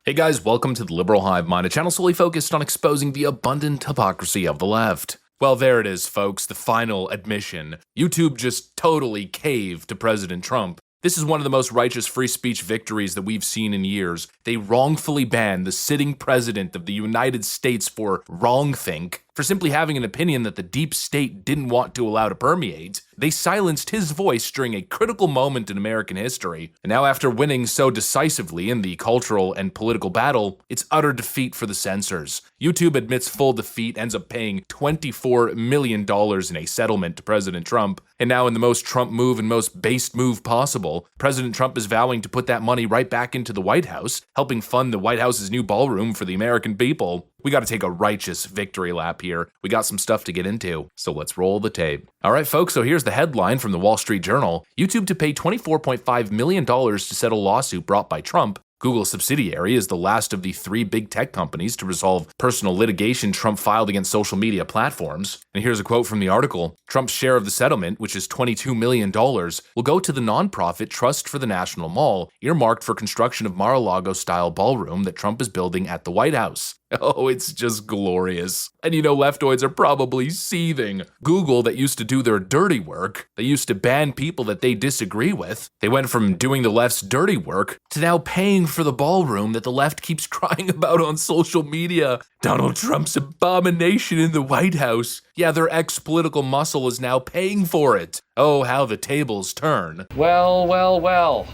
Hey guys, welcome to the Liberal Hive Mind, a channel solely focused on exposing the abundant hypocrisy of the left. Well, there it is, folks, the final admission. YouTube just totally caved to President Trump. This is one of the most righteous free speech victories that we've seen in years. They wrongfully banned the sitting president of the United States for wrongthink, for simply having an opinion that the deep state didn't want to allow to permeate. They silenced his voice during a critical moment in American history. And now, after winning so decisively in the cultural and political battle, it's utter defeat for the censors. YouTube admits full defeat, ends up paying $24 million in a settlement to President Trump. And now, in the most Trump move and most based move possible, President Trump is vowing to put that money right back into the White House, helping fund the White House's new ballroom for the American people. We gotta take a righteous victory lap here. We got some stuff to get into, so let's roll the tape. Alright folks, so here's the headline from the Wall Street Journal. YouTube to pay $24.5 million to settle lawsuit brought by Trump. Google's subsidiary is the last of the three big tech companies to resolve personal litigation Trump filed against social media platforms. And here's a quote from the article. Trump's share of the settlement, which is $22 million, will go to the nonprofit Trust for the National Mall, earmarked for construction of Mar-a-Lago-style ballroom that Trump is building at the White House. Oh, it's just glorious. And you know, leftoids are probably seething. Google, that used to do their dirty work, they used to ban people that they disagree with. They went from doing the left's dirty work to now paying for the ballroom that the left keeps crying about on social media. Donald Trump's abomination in the White House. Yeah, their ex-political muscle is now paying for it. Oh, how the tables turn. Well.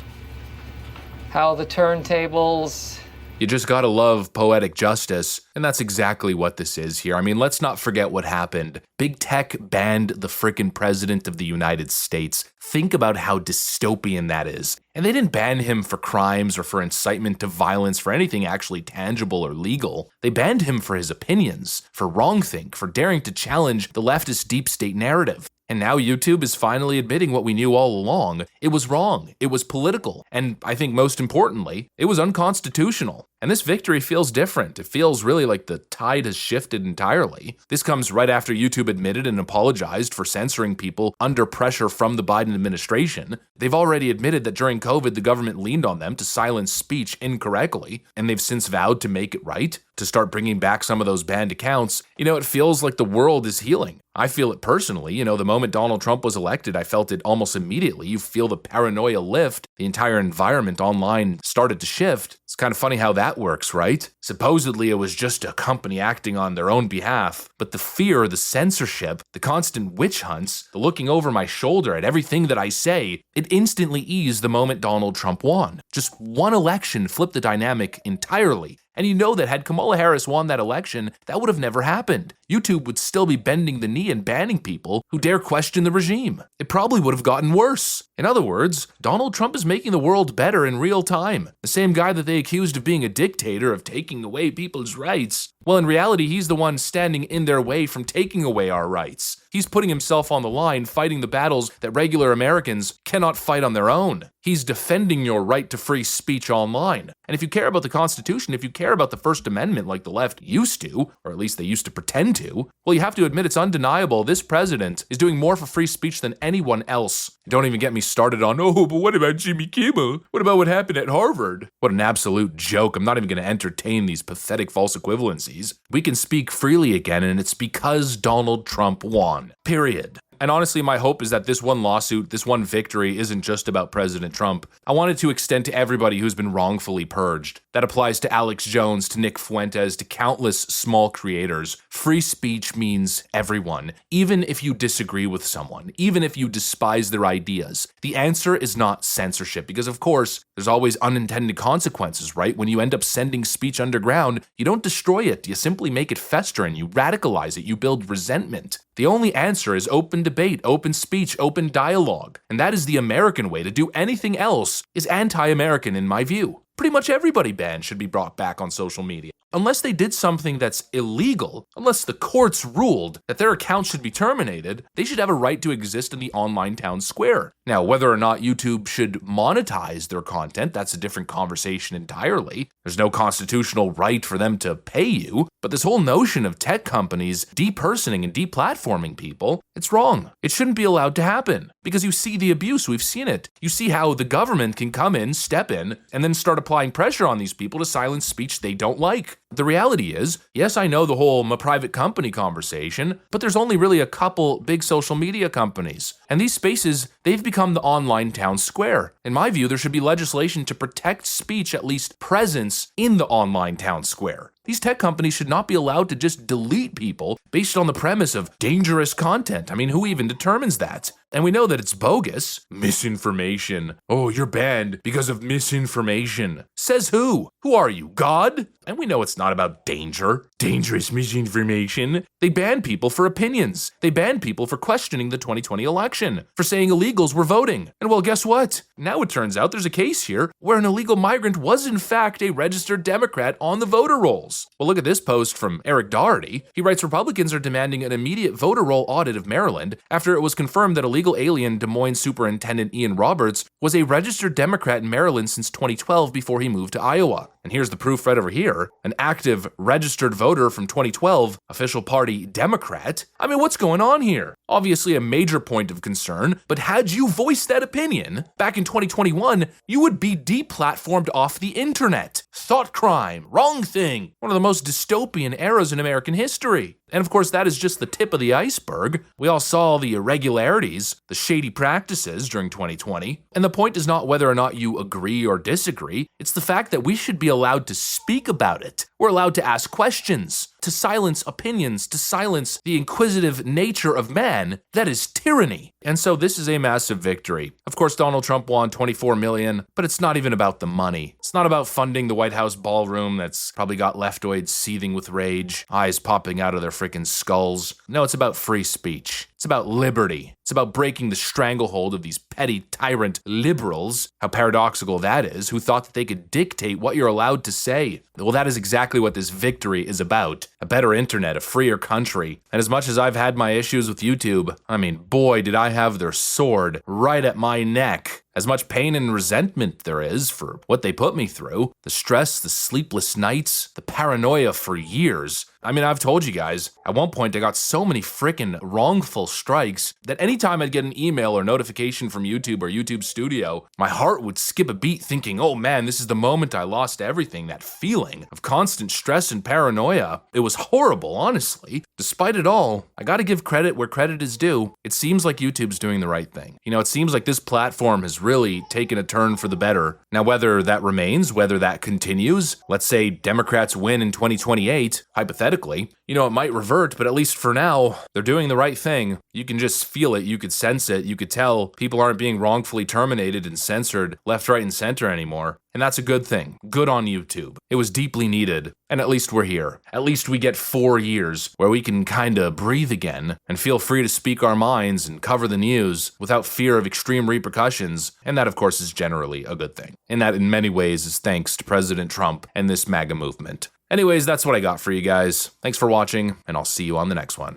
How the turntables... You just gotta love poetic justice, and that's exactly what this is here. I mean, let's not forget what happened. Big tech banned the frickin' president of the United States. Think about how dystopian that is. And they didn't ban him for crimes or for incitement to violence, for anything actually tangible or legal. They banned him for his opinions, for wrongthink, for daring to challenge the leftist deep state narrative. And now YouTube is finally admitting what we knew all along. It was wrong, it was political, and I think most importantly, it was unconstitutional. And this victory feels different. It feels really like the tide has shifted entirely. This comes right after YouTube admitted and apologized for censoring people under pressure from the Biden administration. They've already admitted that during COVID, the government leaned on them to silence speech incorrectly, and they've since vowed to make it right, to start bringing back some of those banned accounts. You know, it feels like the world is healing. I feel it personally. You know, the moment Donald Trump was elected, I felt it almost immediately. You feel the paranoia lift. The entire environment online started to shift. It's kind of funny how that works, right? Supposedly it was just a company acting on their own behalf, but the fear, the censorship, the constant witch hunts, the looking over my shoulder at everything that I say, it instantly eased the moment Donald Trump won. Just one election flipped the dynamic entirely. And you know that had Kamala Harris won that election, that would have never happened. YouTube would still be bending the knee and banning people who dare question the regime. It probably would have gotten worse. In other words, Donald Trump is making the world better in real time. The same guy that they accused of being a dictator, of taking away people's rights. Well, in reality, he's the one standing in their way from taking away our rights. He's putting himself on the line, fighting the battles that regular Americans cannot fight on their own. He's defending your right to free speech online. And if you care about the Constitution, if you care about the First Amendment like the left used to, or at least they used to pretend to, well, you have to admit it's undeniable this president is doing more for free speech than anyone else. Don't even get me started on, oh, but what about Jimmy Kimmel? What about what happened at Harvard? What an absolute joke. I'm not even going to entertain these pathetic false equivalencies. We can speak freely again, and it's because Donald Trump won. Period. And honestly, my hope is that this one lawsuit, this one victory, isn't just about President Trump. I want it to extend to everybody who's been wrongfully purged. That applies to Alex Jones, to Nick Fuentes, to countless small creators. Free speech means everyone, even if you disagree with someone, even if you despise their ideas. The answer is not censorship, because of course, there's always unintended consequences, right? When you end up sending speech underground, you don't destroy it, you simply make it fester and you radicalize it, you build resentment. The only answer is open debate, open speech, open dialogue. And that is the American way. To do anything else is anti-American in my view. Pretty much everybody banned should be brought back on social media. Unless they did something that's illegal, unless the courts ruled that their account should be terminated, they should have a right to exist in the online town square. Now, whether or not YouTube should monetize their content, that's a different conversation entirely. There's no constitutional right for them to pay you, but this whole notion of tech companies depersoning and deplatforming people, it's wrong. It shouldn't be allowed to happen, because you see the abuse, we've seen it. You see how the government can come in, step in, and then start applying pressure on these people to silence speech they don't like. The reality is, yes, I know the whole "I'm a private company" conversation, but there's only really a couple big social media companies. And these spaces, they've become the online town square. In my view, there should be legislation to protect speech, at least presence, in the online town square. These tech companies should not be allowed to just delete people based on the premise of dangerous content. I mean, who even determines that? And we know that it's bogus. Misinformation. Oh, you're banned because of misinformation. Says who? Who are you, God? And we know it's not about danger. Dangerous misinformation. They ban people for opinions. They ban people for questioning the 2020 election, for saying illegals were voting. And well, guess what? Now it turns out there's a case here where an illegal migrant was in fact a registered Democrat on the voter rolls. Well, look at this post from Eric Doherty. He writes, Republicans are demanding an immediate voter roll audit of Maryland after it was confirmed that illegal alien Des Moines Superintendent Ian Roberts was a registered Democrat in Maryland since 2012 before he moved to Iowa. And here's the proof right over here. An active registered voter from 2012, official party Democrat. I mean, what's going on here? Obviously a major point of concern, but had you voiced that opinion back in 2021, you would be deplatformed off the internet. Thought crime, wrong thing, one of the most dystopian eras in American history. And of course, that is just the tip of the iceberg. We all saw the irregularities, the shady practices during 2020. And the point is not whether or not you agree or disagree. It's the fact that we should be allowed to speak about it. We're allowed to ask questions, to silence opinions, to silence the inquisitive nature of man. That is tyranny. And so this is a massive victory. Of course, Donald Trump won $24 million, but it's not even about the money. It's not about funding the White House ballroom that's probably got leftoids seething with rage, eyes popping out of their freaking skulls. No, it's about free speech. It's about liberty. It's about breaking the stranglehold of these petty tyrant liberals, how paradoxical that is, who thought that they could dictate what you're allowed to say. Well, that is exactly what this victory is about. A better internet, a freer country. And as much as I've had my issues with YouTube, I mean, boy, did I have their sword right at my neck. As much pain and resentment there is for what they put me through, the stress, the sleepless nights, the paranoia for years. I mean, I've told you guys, at one point I got so many frickin' wrongful strikes that anytime I'd get an email or notification from YouTube or YouTube Studio, my heart would skip a beat thinking, oh man, this is the moment I lost everything. That feeling of constant stress and paranoia. It was horrible, honestly. Despite it all, I gotta give credit where credit is due. It seems like YouTube's doing the right thing. You know, it seems like this platform has really taken a turn for the better. Now, whether that remains, whether that continues, let's say Democrats win in 2028, hypothetically, you know, it might revert, but at least for now, they're doing the right thing. You can just feel it, you could sense it, you could tell people aren't being wrongfully terminated and censored left, right, and center anymore. And that's a good thing. Good on YouTube. It was deeply needed. And at least we're here. At least we get 4 years where we can kinda breathe again and feel free to speak our minds and cover the news without fear of extreme repercussions. And that, of course, is generally a good thing. And that, in many ways, is thanks to President Trump and this MAGA movement. Anyways, that's what I got for you guys. Thanks for watching, and I'll see you on the next one.